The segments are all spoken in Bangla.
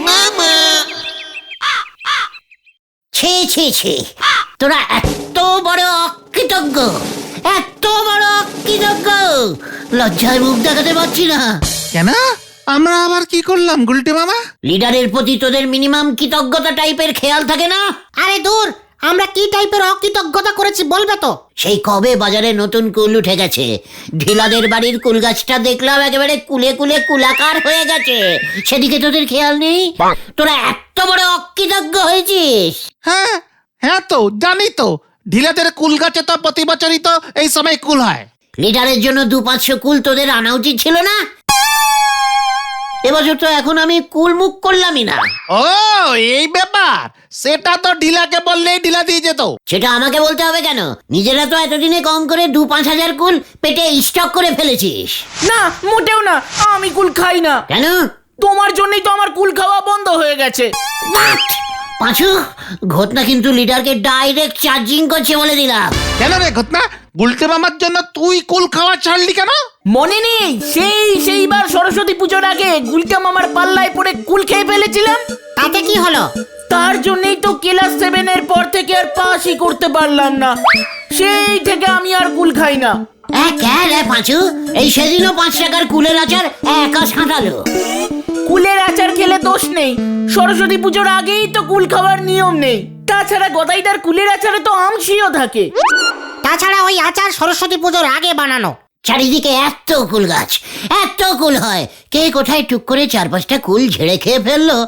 মামা। ছি ছি ছি, তোরা এত বড় অকৃতজ্ঞ, এত বড় অকৃতজ্ঞ, লজ্জায় মুখ দেখাতে পারছি না। কেন আমরা আবার কি করলাম গুলটে মামা? লিডারের প্রতি তোদের মিনিমাম কৃতজ্ঞতা টাইপের খেয়াল থাকে না? আরে দূর, আমরা কি টাইপের অকৃতজ্ঞতা করেছি বলবে তো? সেই কবে বাজারে নতুন কুল উঠে গেছে, ঢিলাদের বাড়ির কুল গাছটা দেখলাম একেবারে কুলে কুলে কুলাকার হয়ে গেছে, সেদিকে তোদের খেয়াল নেই? তোরা এত বড় অকৃতজ্ঞ হয়েছিস। হ্যাঁ হ্যাঁ, তো জানি তো, ঢিলাদের কুল গাছে তো প্রতি বছরই তো এই সময় কুল হয়। লিডারের জন্য 200-500 কুল তোদের আনা উচিত ছিল না? এবছর তো এখন আমি কুল মুখ করলামই না। ও এই ব্যাপার, সেটা তো ঢিলাকে বললেই ঢিলা দিয়ে যেত। সেটা আমাকে বলতে হবে কেন? নিজেরা তো এতদিনে কম করে 2-5 হাজার কুল পেটে স্টক করে ফেলেছিস। না মোটেও না, আমি কুল খাই না। কেন? তোমার জন্যই তো আমার কুল খাওয়া বন্ধ হয়ে গেছে। পাঁচু, ঘটনা কিন্তু লিডারকে ডাইরেক্ট চার্জিং করছে বলে দিলাম। কেন রে ঘটনা, গুলটে মামার জন্য তুই কুল খাওয়া ছাড়লি কেন? মনে নেই সেইবার সরস্বতী পুজোর আগে গুলটা মামার পাল্লায় পড়ে কুল খেয়ে ফেলেছিলাম? তাতে কি হলো? তার জন্যই তো ক্লাস 7 এর পর থেকে আর পাসই করতে পারলাম না। সেই থেকে আমি আর কুল খাই না। পাঁচু, এই সেদিনও 5 টাকার কুলের আচার একা সাঁটালো। কুলের আচার খেলে দোষ নেই, সরস্বতী পুজোর আগেই তো কুল খাওয়ার নিয়ম নেই। তাছাড়া গদাইদার কুলের আচারে তো আমশিও থাকে। তাছাড়া ওই আচার সরস্বতী পুজোর আগে বানানো। চারিদিকে এত কুল গাছ, এত কুল হয়, কে কোথায় টুক করে 4-5টা কুল ঝেড়ে খেয়ে ফেললো,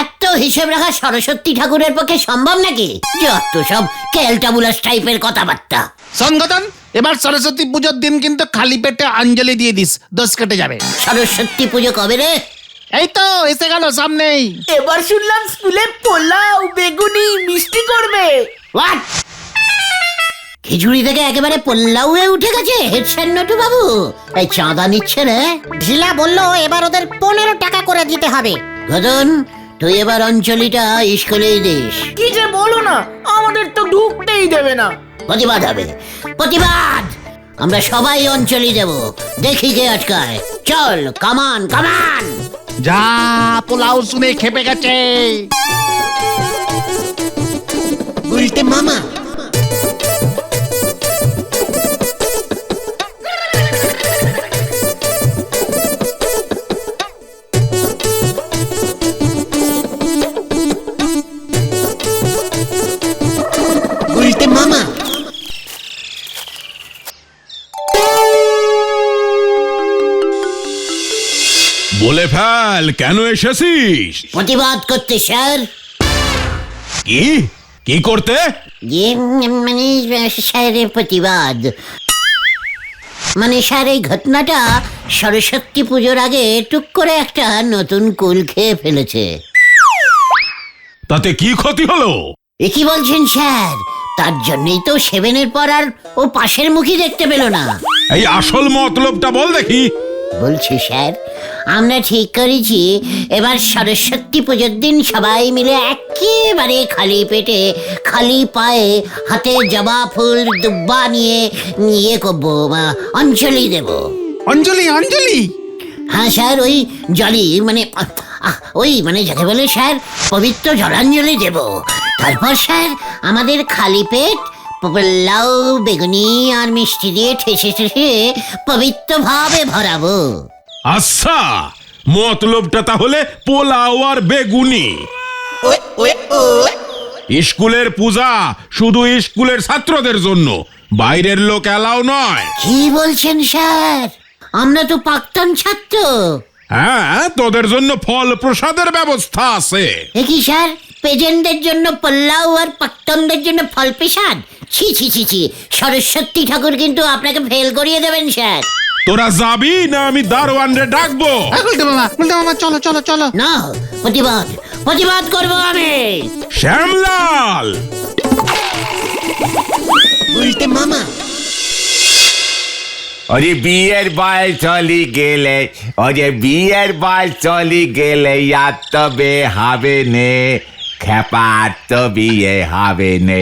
এত হিসেব রাখা সরস্বতী ঠাকুরের পক্ষে সম্ভব নাকি? যত সব ক্যালটাবুলাস টাইপের কথাবার্তা। সংগঠন, এবার সরস্বতী পুজোর দিন কিন্তু খালি পেটে অঞ্জলি দিয়ে দিস, দোষ কেটে যাবে। সরস্বতী পুজো কবে রে? এই তো এসে গেল সামনেই। এবার শুনলাম স্কুলে পোলাও, বেগুনি, মিষ্টি করবে। হোয়াট? খিচুড়ি থেকে একেবারে পোল্লাউয়ে উঠে গেছে হেডস্যার নটু বাবু। এই চাঁদা নিচ্ছে রে? ঢিলা বললো এবার ওদের 15 টাকা করে দিতে হবে। গদন, তুই এবার অঞ্চলিটা স্কুলেই দিস। কি যে বলো না, আমাদের তো ঢুকতেই দেবে না। প্রতিবাদ হবে, প্রতিবাদ। আমরা সবাই অঞ্চলি দেব, দেখি কে আটকায়। চল, কামান কামান। যা, পোলাও শুনে খেপে গেছে। উল্টে মামা। উল্টে মামা। বলে ফেল, কেন এসেছিস? প্রতিবাদ করতে স্যার। কি কি করতে? মানে স্যারের প্রতিবাদ। মানে স্যার, এই ঘটনাটা সরস্বতী পুজোর আগে টুক করে একটা নতুন কুল খেয়ে ফেলেছে। তাতে কি ক্ষতি হলো? এ কি বলছেন স্যার? তার জন্যই তো 7-এর পর আর ও পাশের মুখী দেখতে পেল না। এই আসল মতলবটা বল দেখি। বলছি স্যার, আমরা ঠিক করেছি এবার সরস্বতী পুজোর দিন সবাই মিলে একেবারে খালি পেটে, খালি পায়ে, হাতে জবা ফুল দুব্বা নিয়ে ইয়ে করবো, অঞ্জলি দেব। অঞ্জলি? অঞ্জলি? হ্যাঁ স্যার, ওই জলি মানে ওই মানে যাকে বলে স্যার পবিত্র জলাঞ্জলি দেব। তারপর স্যার আমাদের খালি পেট পোলাও, বেগুনি আর মিষ্টি দিয়ে ঠেসে ঠেসে পবিত্র ভাবে ভরাবো। আচ্ছা, মতলবটা তাহলে পোলাও আর বেগুনি। স্কুলের পূজা শুধু স্কুলের ছাত্রদের জন্য, বাইরের লোক এলাও নয়। কি বলছেন স্যার? আমরা তো প্রাক্তন ছাত্র। হ্যাঁ, তোদের জন্য ফল প্রসাদের ব্যবস্থা আছে। এ কি স্যার, পেজেন্টদের জন্য পোলাও আর প্রাক্তনদের জন্য ফল প্রসাদ? ছি ছি ছি ছি, সরস্বতী ঠাকুর কিন্তু আপনাকে ফেল করিয়ে দেবেন স্যার। তোরা যাবি না আমি দারোয়ানরে ডাকবো? গুলটে মামা, গুলটে মামা, চলো চলো চলো। না, প্রতিবাদ, প্রতিবাদ করবো আমি। শ্যামলাল। উল্টে মামা। ওরে বিয়ের বল চলি গেলে, ওরে বিয়ের বল চলি গেলে, আর তবে হবে নে খেপার, তো বিয়ে হবে নে।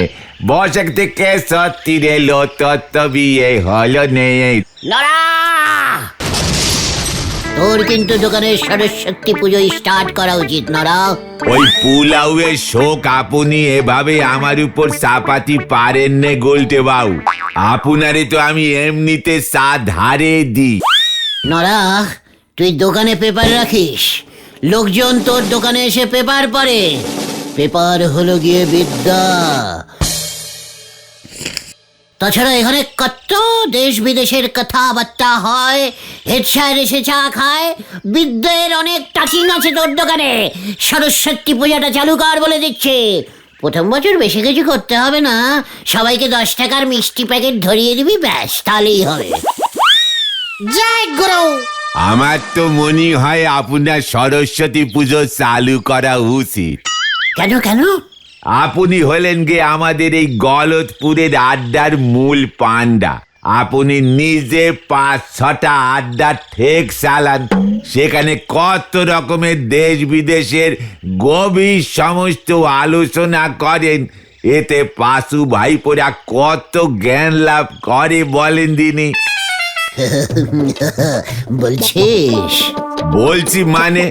বসক থেকে সত্যি রেলো, তো বিয়ে হলো নে। লড়া! তোর কিন্তু দোকানের সরস্বতী পুজো স্টার্ট করা উচিত নরা। ওই পুলাউয়ের শোক আপনি এভাবে আমার উপর চাপাতি পারেন নে গোলটে বাবু। আপনারে তো আমি এমনিতে চা ধারে দিই। নরা, তুই দোকানে পেপার রাখিস, লোকজন তোর দোকানে এসে পেপার পড়ে। পেপার হলো গিয়ে বিদ্যা। তাছাড়া এখানে কত দেশ বিদেশের কথাবার্তা হয়, হেড স্যার এসে চা খায়। বিদ্যের অনেক টাচিং আছে তোর দোকানে। সরস্বতী পূজাটা চালু কর বলে দিচ্ছে। প্রথম বছর বেশি কিছু করতে হবে না, সবাইকে 10 টাকার মিষ্টি প্যাকেট ধরিয়ে দিবি, ব্যাস, তাহলেই হবে। জয় গুরু। আমার তো মনে হয় আপনার সরস্বতী পুজো চালু করা উচিত। কেন কেন? আপনি হলেন গে আমাদের এই গলতপুরের আড্ডার মূল পান্ডা। আপনি নিজে 5-6টা আড্ডা ঠেক চালান, সেখানে কত রকমের দেশ বিদেশের গভীর সমস্ত আলোচনা করেন। এতে পাশু ভাইপোরা কত জ্ঞান লাভ করে বলেন দিনি। বলছিস? বলছি মানে,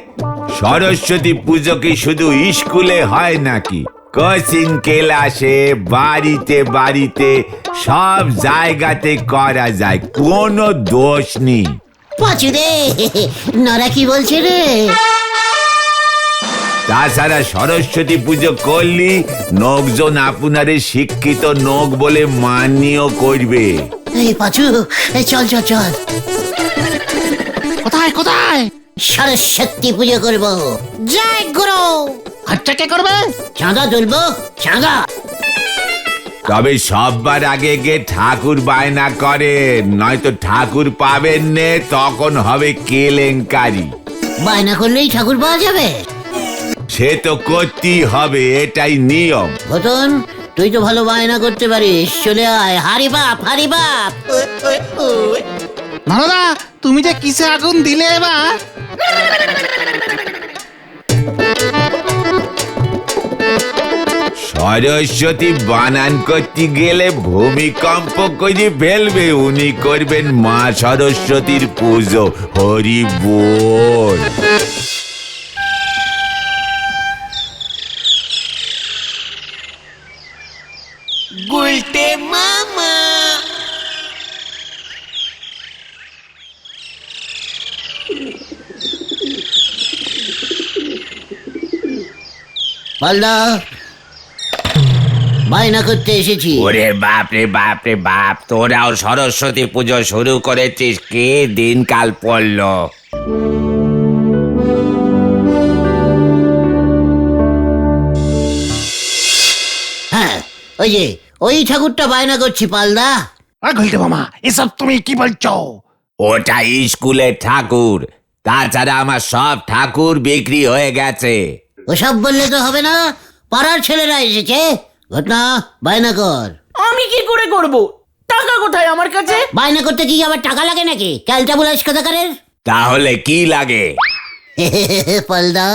সরস্বতী পুজো কি শুধু স্কুলে হয় নাকি? কোচিং ক্লাসে, বাড়িতে বাড়িতে, সব জায়গাতে করা যায়, কোনো দোষ নেই। পাঁচু রে, নরা কি বলছে রে? তাছাড়া সরস্বতী পুজো করলি লোকজন আপনারে শিক্ষিত নোক বলে মান্যও করবে। এই পাঁচু, এই চল চল চল। কোথায় কোথায়? সরস্বতী পুজো করবো। জয় গুরু। খরচা কে করবে? চাঁদা তুলবো, চাঁদা। তবে সববার আগে গিয়ে ঠাকুর বায়না করেন, নয়তো ঠাকুর পাবেন নে, তখন হবে কেলেঙ্কারি। বায়না করলেই ঠাকুর পাওয়া যাবে? সে তো করতেই হবে, এটাই নিয়ম। ঘটন, তুই তো ভালো বায়না করতে পারিস, চলে আয়। হারি বাপ, হারি বাপ। নরদা, তুমি যে কিসে আগুন দিলে এবার? সরস্বতী বানান করতে গেলে ভূমিকম্প করে ফেলবে। উনি করবেন মা সরস্বতীর পুজো। হরি বল। পাল্লা, বায়না করতে এসেছি। ওরে বাপ রে বাপ রে বাপ, তোরাও সরস্বতী পুজো শুরু করেছিস? কে দিনকাল পড়লো। হ্যাঁ, ওই যে ওই ঠাকুরটা বায়না করছি পালদা। আর ঘুলটে মামা, এসব তুমি কি বলছো? ওটা স্কুলের ঠাকুর, তাছাড়া আমার সব ঠাকুর বিক্রি হয়ে গেছে। ওসব বললে তো হবে না, পাড়ার ছেলেরা এসেছে। ঘটনা, বায়না কর। আমি কি করে করব? টাকা কোথায় আমার কাছে? বায়না করতে কি আবার টাকা লাগে নাকি? ক্যালটা বুলাস কোথাকারের। তাহলে কি লাগে? পালদা,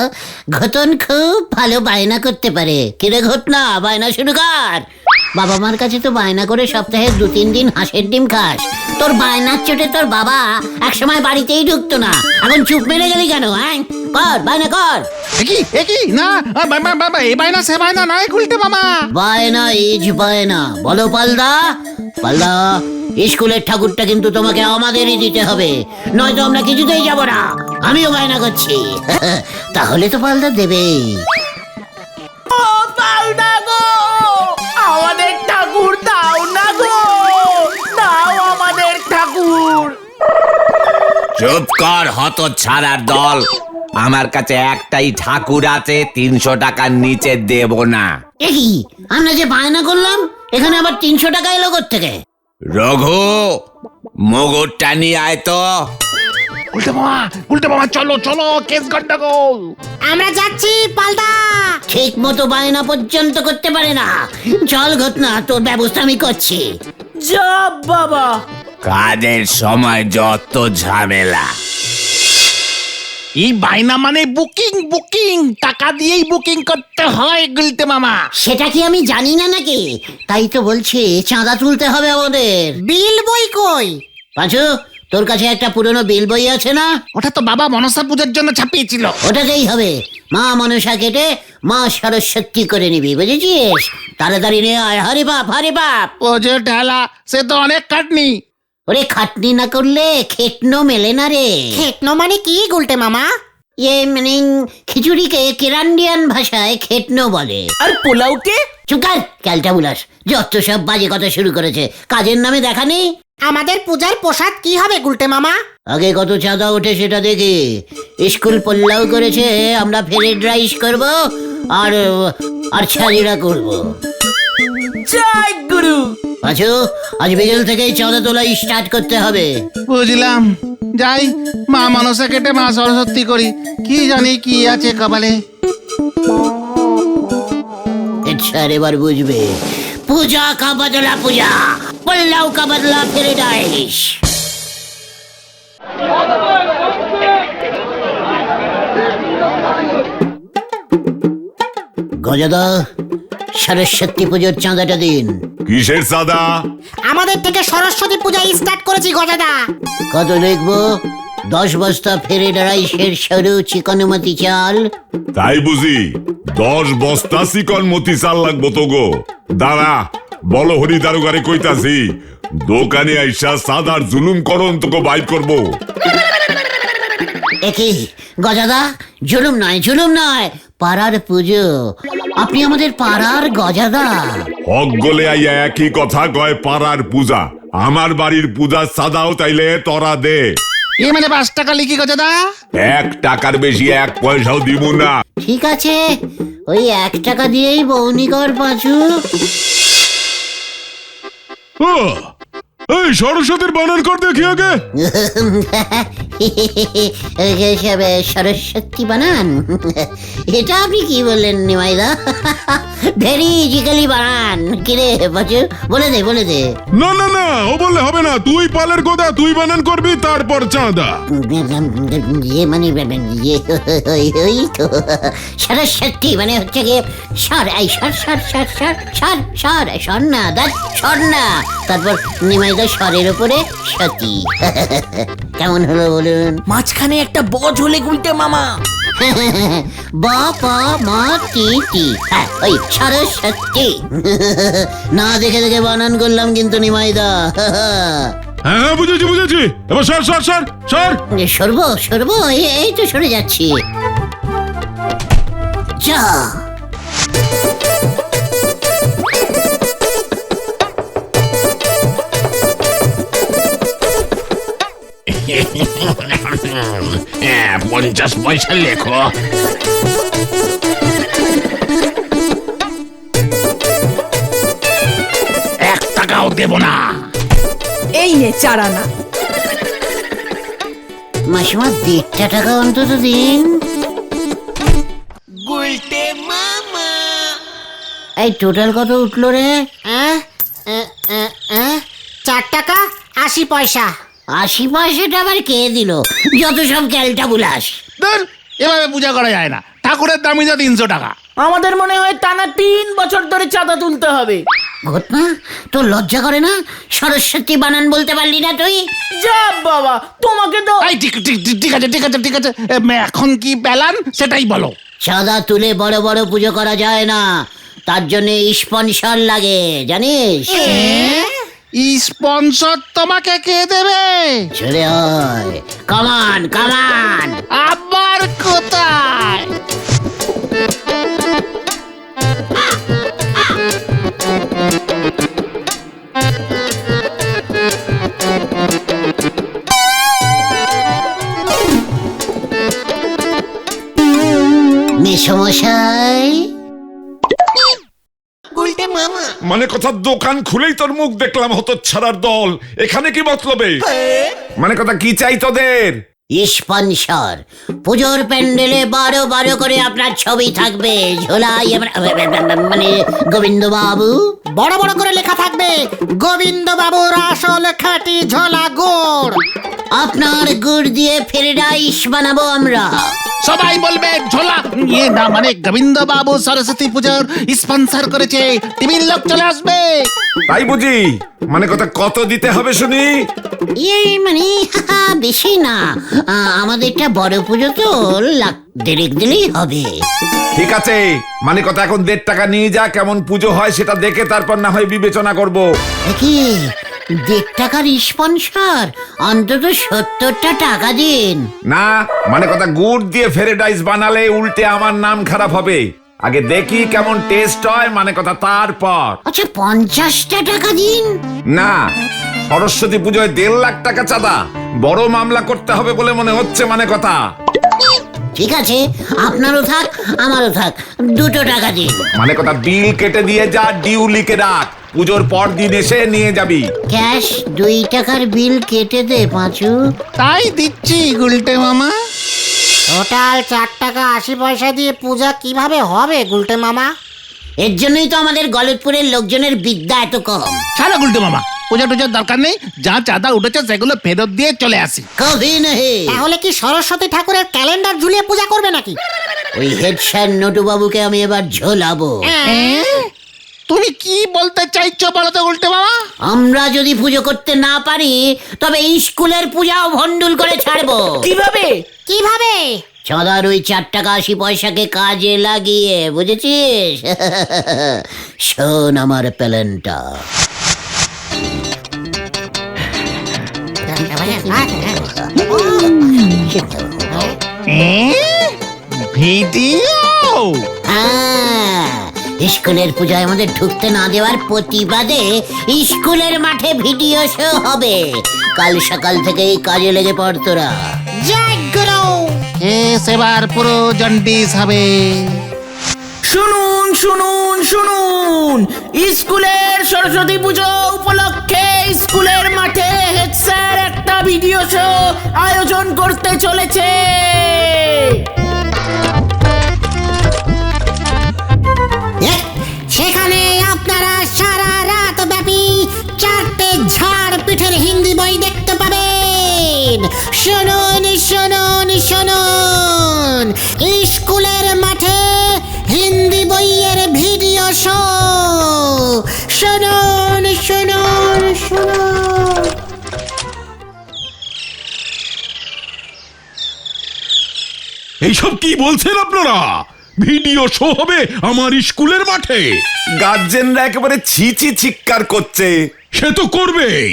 ঘটন খুব ভালো বায়না করতে পারে। কিরে ঘটনা, বায়না শুরু কর। বাবা মার কাছে তো বায়না করে সপ্তাহে 2-3 দিন হাঁসের ডিম খাস। তোর বায়নার চোটে তোর বাবা একসময় বাড়িতেই ঢুকতো না। এখন চুপ মেরে গেলি কেন? হ্যাঁ, কর, বায়না কর। একই না, এই বায়না সে বায়না নয় ঘুলটে মামা। বায়না ইজ বায়না। বলো পালদা। পালদা, স্কুলের ঠাকুরটা কিন্তু তোমাকে আমাদেরই দিতে হবে, নয়তো আমরা কিছুতেই যাব না। আমিও বায়না করছি। তাহলে তো পালদা দেবেই। ও পালদা গো, আমাদের ঠাকুর দাও না গো, দাও আমাদের ঠাকুর। চুপ কর হতচ্ছাড়ার দল। আমার কাছে একটাই ঠাকুর আছে, 300 টাকার নিচে দেব না। কি আমরা যে বায়না করলাম, এখানে আবার 300 টাকা এলো থেকে? রঘু, মগরটা নিয়ে আয় তো। উল্টে মামা, চলো চলো, কেস গন্ডগোল। আমরা যাচ্ছি পালদা। ঠিক মতো বায়না পর্যন্ত করতে পারে না। চল ঘটনা, তোর ব্যবস্থা আমি করছি। যা বাবা, কাজের সময় যত ঝামেলা। এই বায়না মানে বুকিং বুকিং, টাকা দিয়েই বুকিং করতে হয় গুলটে মামা। সেটা কি আমি জানি না নাকি? তাই তো বলছি চাঁদা তুলতে হবে আমাদের। বিল বই কই? পাঁচু, তোর কাছে একটা পুরনো বিল বই আছে না? ওটা তো বাবা মনসা পুজোর জন্য ছাপিয়েছিল। ওটাতেই হবে। মা মনসা কেটে মা সরস্বতী করে নিবি, বুঝেছিস? তাড়াতাড়ি নিয়ে আয়, হরে বাপ হরে বাপ। ও যে ঢেলা, সে তো অনেক খাটনি। ওরে খাটনি না করলে খেটনো মেলে না রে। খেটনো মানে কি গুলটে মামা? মানে খিচুড়িকে কেরান্ডিয়ান ভাষায় খেটনো বলে। আর পোলাওকে? চুকার ক্যালটা বুলাস, যত সব বাজে কথা শুরু করেছে। কাজের নামে দেখা নেই। আমাদের পূজার প্রসাদ কি হবে গুলটে মামা? আগে কত চাঁদা ওঠে সেটা দেখি। স্কুল পোল্লাও করেছে, আমরা ফ্রাইড রাইস করব আর আর ছাড়িরা করব। জয় গুরু। পাঁচু, আজ বিকেল থেকেই চাঁদা তোলা স্টার্ট করতে হবে। বুঝলাম, যাই মা মনসা কেটে মা সরস্বতী করি। কি জানি কি আছে কপালে। স্যার এবার বুঝবে, পূজা কা বদলা পূজা, পোল্লাও কা বদলা ফ্রাইড রাইস। গজাদা, সরস্বতী পুজোর চাঁদাটা দিন। কিসের সাদা? আমাদের থেকে সরস্বতী পূজা স্টার্ট করেছি গজাদা। কত লিখবো? 10 বস্তা ফ্রাইড রাইসের সরু চিকনমতি চাল। তাই বুঝি 10 বস্তা চিকন মতি চাল লাগবো তো গো। দাঁড়া, বলো হরি দারোগারে কইতাছি, দোকানে আইসা সাদার জুলুম করন তোকে বাইর করবো। একই গজাদা, জুলুম নয় জুলুম নয়, পাড়ার পুজো। আপনি আমাদের পাড়ার গজাদা। হক গলে আইয়া একই কথা কয় পাড়ার পূজা। আমার বাড়ির পূজার সাদাও তাইলে তোরা দে। এ মানে 5 টাকা লিখি গজাদা। 1 টাকার বেশি 1 পয়সাও দিব না। ঠিক আছে, ওই 1 টাকা দিয়েই বৌনি কর পাঁচু। এই সরস্বতীর বানান কর দেখি আগে। সরস্বতী বানান? এটা আপনি কি বললেন নিমাইদা? ভেরি ইজিক্যালি বানান। কিরে পাঁচু, বলে দে বলে দে। না না না, ও বললে হবে না। তুই পালের গোদা, তুই বানান করবি, তারপর চাঁদা। মানে ওই তো সরস্বতী মানে হচ্ছে গিয়ে সর, এই সর সর সর সর সর সর সর না দাস, সর না। তারপর নিমাইদা স্বরের উপরে সতী। কেমন হলো বলুন? মাঝখানে একটা বজ হলে গুলটে মামা। বা পা মা টি টি, হ্যাঁ ওই সরস্বতী। না দেখে দেখে বানান করলাম কিন্তু নিমাইদা। হ্যাঁ হ্যাঁ, বুঝেছি বুঝেছি। এবার সর সর সর সর। সরবো সরবো, এই তো সরে যাচ্ছি। যা হ্যাঁ, 50 পয়সা লেখো। এক টাকাও দেব না। এই নে 4 আনা। মাসিমা 1.5 টাকা অন্তত দিন। এই টোটাল কত উঠলো রে? 4 টাকা 80 পয়সা। 80 পয়সাটা আবার কে দিল? যত সব ক্যালটা বুলাস। ধুর, এভাবে পূজা করা যায় না। ঠাকুরের দামই যা 300 টাকা। আমাদের মনে হয় টানা 3 বছর ধরে চাঁদা তুলতে হবে। ঘটনা, তোর লজ্জা করে না? সরস্বতী বানান বলতে পারলি না তুই? যা বাবা, তোমাকে তো এই ঠিক ঠিক ঠিক ঠিক আছে ঠিক আছে ঠিক আছে। এখন কি প্ল্যান সেটাই বলো। চাঁদা তুলে বড় বড় পুজো করা যায় না, তার জন্য স্পন্সর লাগে, জানিস? স্পন্সর তোমাকে কে দেবে? চলে আয়, কামান কামান। আবার কোথায়? মেসমশাই, মানে কথা, দোকান খুলেই তোর মুখ দেখলাম হতো ছাড়ার দল। এখানে কি মতলবে? মানে কথা কি চাই তোদের? স্পন্সর। পুজোর প্যান্ডেলে 12 করে আপনার ছবি থাকবে, ঝোলাই মানে গোবিন্দ বাবু। বড় বড় করে লেখা থাকবে গোবিন্দ বাবুর আসল খাঁটি ঝোলা গুড়। আপনার গুড় দিয়ে ফ্রাইড রাইস বানাবো আমরা। সবাই বলবে ঝোলা না মানে গোবিন্দ বাবু সরস্বতী পুজোর স্পন্সর করেছে, টিভির লোক চলে আসবে। তাই বুঝি? মানে কথা কত দিতে হবে শুনি? মানে বেশি না, আমাদেরটা বড় পুজো তো, লাখ দেড়েক দিলেই হবে। ঠিক আছে, মানে কথা এখন 1.5 টাকা নিয়ে যা, কেমন পুজো হয় সেটা দেখে তারপর না হয় বিবেচনা করব। কি 1.5 টাকার স্পন্সর? অন্তত 70টা টাকা দিন। না, মানে কথা গুড় দিয়ে ফ্রাইড রাইস বানালে উল্টে আমার নাম খারাপ হবে। আগে দেখি কেমন টেস্ট হয়, মানে কথা তারপর। আচ্ছা 50টা টাকা দিন। না, সরস্বতী পুজোয় 1.5 লাখ টাকা চাঁদা, বড় মামলা করতে হবে বলে মনে হচ্ছে, মানে কথা। ঠিক আছে, আপনারও থাক আমারও থাক, 2 টাকা দিন। মানে কথা বিল কেটে দিয়ে যা, ডিউ লিখে রাখ, পুজোর পর দিন এসে নিয়ে যাবি। ক্যাশ 2 টাকার বিল কেটে দে পাঁচু। তাই দিচ্ছি গুলটে মামা। টোটাল 4 টাকা 80 পয়সা দিয়ে পূজা কিভাবে হবে গুলটে মামা? এর জন্যই তো আমাদের গলতপুরের লোকজনের বিদ্যা এত কম। ছাড়ো গুলটে মামা, পূজা টুজার দরকার নেই, যা চাঁদা উঠেছে সেগুলো ফেরত দিয়ে চলে আসি। কবি নেই। তাহলে কি সরস্বতী ঠাকুরের ক্যালেন্ডার ঝুলিয়ে পূজা করবে নাকি? ওই হেড স্যার নটু বাবুকে আমি এবার ঝোলাবো। তুমি কি বলতে চাইছো বলো তো গুলটে মামা? আমরা যদি পুজো করতে না পারি তবে স্কুলের পূজাও ভন্ডুল করে ছাড়বো। কিভাবে? কিভাবে? চাঁদার ওই 4 টাকা 80 পয়সাকে কাজে লাগিয়ে, বুঝেছিস? শোন আমার প্ল্যানটা। ভিডিও? হ্যাঁ, স্কুলের পূজায় আমাদের ঢুকতে না দেওয়ার প্রতিবাদে স্কুলের মাঠে ভিডিও শো হবে। কাল সকাল থেকেই কাজে লেগে পড় তোরা। জয় গুরু। এবার পুরো জন্ডিস হবে। শুনুন শুনুন শুনুন, স্কুলের সরস্বতী পুজো উপলক্ষে স্কুলের মাঠে হেড স্যার একটা ভিডিও শো আয়োজন করতে চলেছে। সেখানে আপনারা সারা রাত ব্যাপী 4টে ঝাড় পিঠের হিন্দি বই দেখতে পাবেন। শুনুন শুনুন শুনুন, স্কুলের মাঠে হিন্দি বইয়ের ভিডিও শো। শুনুন শুনুন শুনুন। এইসব কি বলছেন আপনারা? ভিডিও শো হবে আমার স্কুলের মাঠে? গার্জেনরা একেবারে ছি ছি চিৎকার করছে। সে তো করবেই,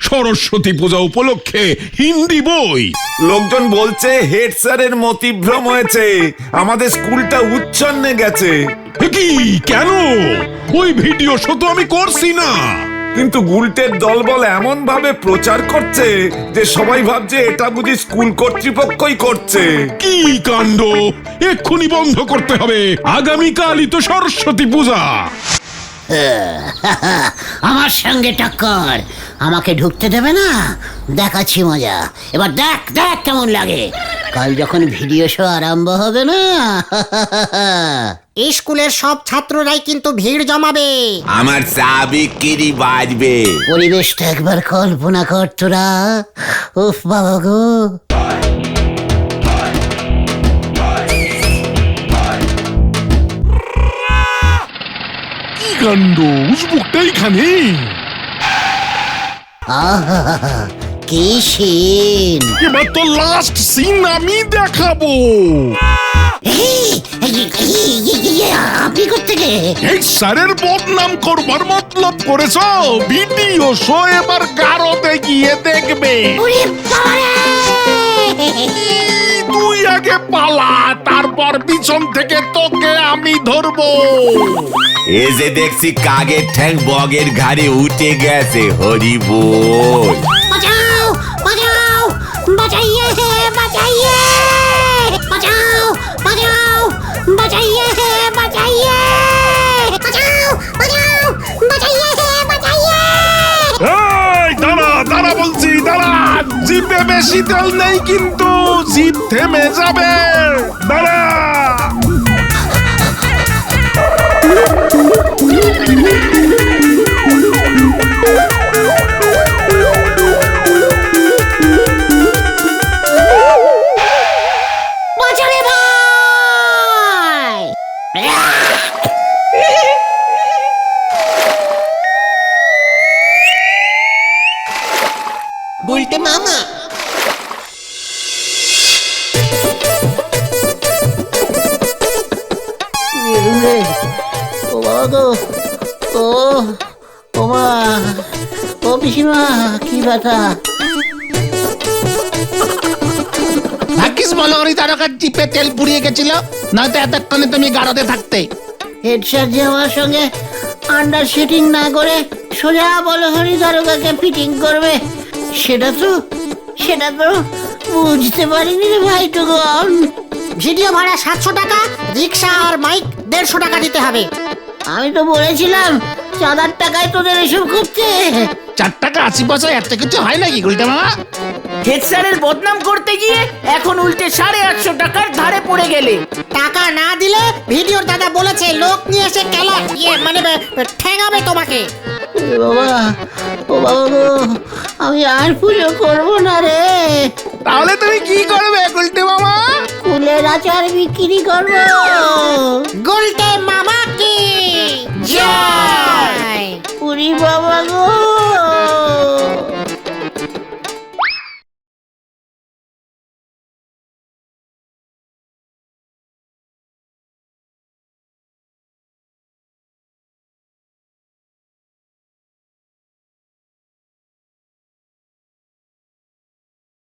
সরস্বতী পূজা উপলক্ষে হিন্দি বই। লোকজন বলছে হেড স্যারের মতিভ্রম হয়েছে, আমাদের স্কুলটা উচ্ছন্নে গেছে। এ কি, কেন? ওই ভিডিও শো তো আমি করছি না। কিন্তু গুলটের দলবল এমন ভাবে প্রচার করছে যে সবাই ভাবছে এটা বুঝি স্কুল কর্তৃপক্ষই করছে। কি কাণ্ড! এক্ষুনি বন্ধ করতে হবে, আগামীকালই তো সরস্বতী পূজা। আমার সঙ্গে টক্কর, আমাকে ঢুকতে দেবে না? দেখাচ্ছি মজা, এবার দেখ দেখ কেমন লাগে। কাল যখন ভিডিও শো আরম্ভ হবে না, স্কুলের সব ছাত্ররাই কিন্তু ভিড় জমাবে। আমার চা বিক্রি বাজবে। পরিবেশটা একবার কল্পনা কর তোরা। উফ বাবা গো। কি কাণ্ড! উসবুকটা এখানে। আহা, কি সিন! এবার তো লাস্ট সিন আমি দেখাবো। আপনি কোত্থেকে? এই স্যারের বদনাম করবার মতলব করেছো? ভিডিও শো এবার গারোতে গিয়ে দেখবে। ওরে বাবারে! তুই আগে পালা, তারপর পিছন থেকে তোকে আমি ধরবো। এ যে দেখছি কাগের ঠ্যাং বগের ঘাড়ে উঠে গেছে। হরি বল। বাঁচাও বাঁচাও, বাঁচাইয়ে বাঁচাইয়ে, বাঁচাও বাঁচাও, বাঁচাইয়ে বাঁচাইয়ে, বাঁচাও বাঁচাও, বাঁচাইয়ে বাঁচাইয়ে। এই দাঁড়া দাঁড়া বলছি, দাঁড়া। জিভে বেশি তেল নেই কিন্তু, জিভ থেমে যাবে। দাঁড়া। বাবা গো, ও ও মা, ও পিসিমা, কি ব্যথা! ভাগ্যিস বলহরি তারকার জিপে তেল পুড়িয়ে গেছিল, নয়তো এতক্ষণে তুমি গাড়োতে থাকতে। হেড স্যার যে আমার সঙ্গে আন্ডার শুটিং না করে সোজা বলহরি দারোগাকে ফিটিং করবে, সেটা তো বুঝতে পারিনি রে ভাইটুকন। ভিডিও ভাড়া 700 টাকা, রিক্সা আর মাইক 150 টাকা দিতে হবে। আমি তো বলেছিলাম চাঁদার টাকায় তোদের এসব করতে। 4 টাকা 80 পয়সা এত কিছু হয় নাকি গুলটে মামা? হেড স্যারের বদনাম করতে গিয়ে এখন উল্টে 850 টাকার ধারে পড়ে গেলে। টাকা না দিলে ভিডিওর দাদা বলেছে লোক নিয়ে এসে কেলা মানে ঠেঙাবে তোমাকে। এ বাবা, ও বাবা গো, আমি আর পুজো করবো না রে। তাহলে তুমি কি করবে গুলটে মামা? কুলের আচার বিক্রি করবো। গুলটে মামা কি জয়। পুরি বাবা গো।